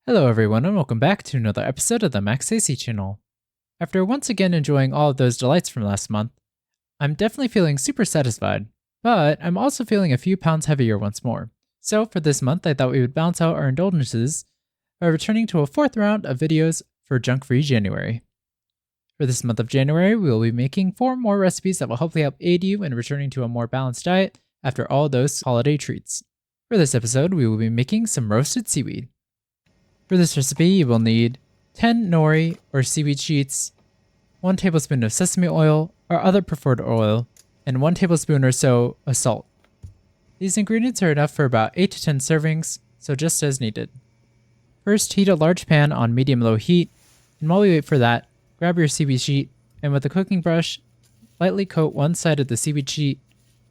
Hello everyone and welcome back to another episode of the Max AC channel. After once again enjoying all of those delights from last month, I'm definitely feeling super satisfied, but I'm also feeling a few pounds heavier once more. So for this month I thought we would balance out our indulgences by returning to a fourth round of videos for junk-free January. For this month of January, we will be making 4 more recipes that will hopefully help aid you in returning to a more balanced diet after all those holiday treats. For this episode, we will be making some roasted seaweed. For this recipe, you will need 10 nori or seaweed sheets, 1 tablespoon of sesame oil or other preferred oil, and 1 tablespoon or so of salt. These ingredients are enough for about 8 to 10 servings, so just as needed. First, heat a large pan on medium-low heat, and while we wait for that, grab your seaweed sheet and with a cooking brush, lightly coat one side of the seaweed sheet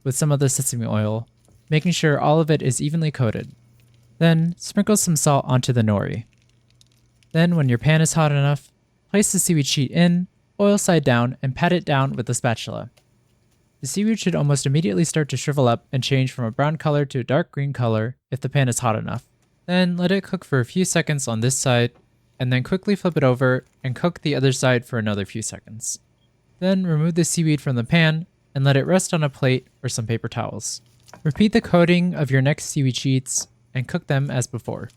with some of the sesame oil, making sure all of it is evenly coated. Then, sprinkle some salt onto the nori. Then, when your pan is hot enough, place the seaweed sheet in, oil side down, and pat it down with a spatula. The seaweed should almost immediately start to shrivel up and change from a brown color to a dark green color if the pan is hot enough. Then, let it cook for a few seconds on this side, and then quickly flip it over and cook the other side for another few seconds. Then, remove the seaweed from the pan and let it rest on a plate or some paper towels. Repeat the coating of your next seaweed sheets and cook them as before.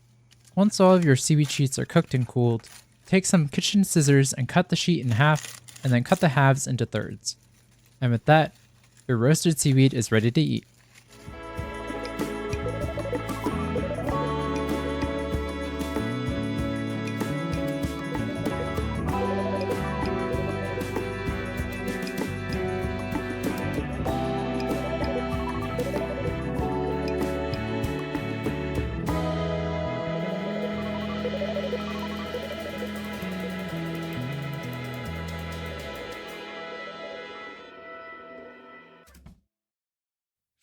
Once all of your seaweed sheets are cooked and cooled, take some kitchen scissors and cut the sheet in half, and then cut the halves into thirds. And with that, your roasted seaweed is ready to eat.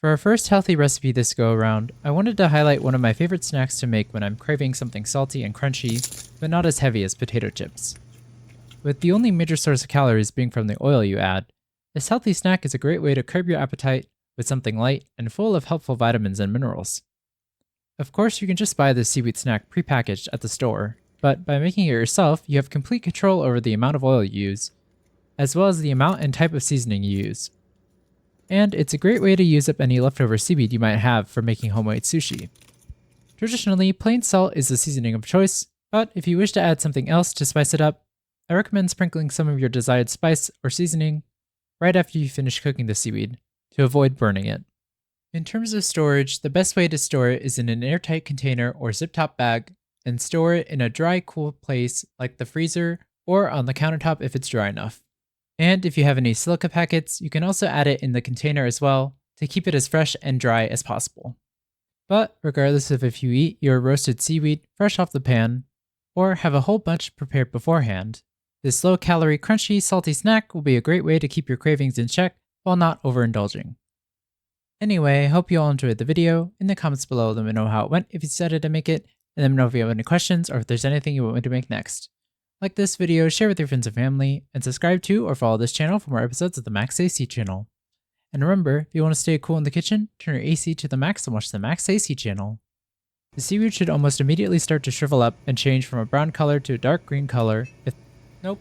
For our first healthy recipe this go around, I wanted to highlight one of my favorite snacks to make when I'm craving something salty and crunchy, but not as heavy as potato chips. With the only major source of calories being from the oil you add, this healthy snack is a great way to curb your appetite with something light and full of helpful vitamins and minerals. Of course, you can just buy this seaweed snack prepackaged at the store, but by making it yourself, you have complete control over the amount of oil you use, as well as the amount and type of seasoning you use. And it's a great way to use up any leftover seaweed you might have for making homemade sushi. Traditionally, plain salt is the seasoning of choice, but if you wish to add something else to spice it up, I recommend sprinkling some of your desired spice or seasoning right after you finish cooking the seaweed to avoid burning it. In terms of storage, the best way to store it is in an airtight container or zip-top bag and store it in a dry, cool place like the freezer or on the countertop if it's dry enough. And if you have any silica packets, you can also add it in the container as well to keep it as fresh and dry as possible. But regardless of if you eat your roasted seaweed fresh off the pan, or have a whole bunch prepared beforehand, this low-calorie, crunchy, salty snack will be a great way to keep your cravings in check while not overindulging. Anyway, I hope you all enjoyed the video. In the comments below, let me know how it went if you decided to make it, and let me know if you have any questions or if there's anything you want me to make next. Like this video, share with your friends and family, and subscribe to or follow this channel for more episodes of the Max AC channel. And remember, if you want to stay cool in the kitchen, turn your AC to the max and watch the Max AC channel. The seaweed should almost immediately start to shrivel up and change from a brown color to a dark green color. Nope,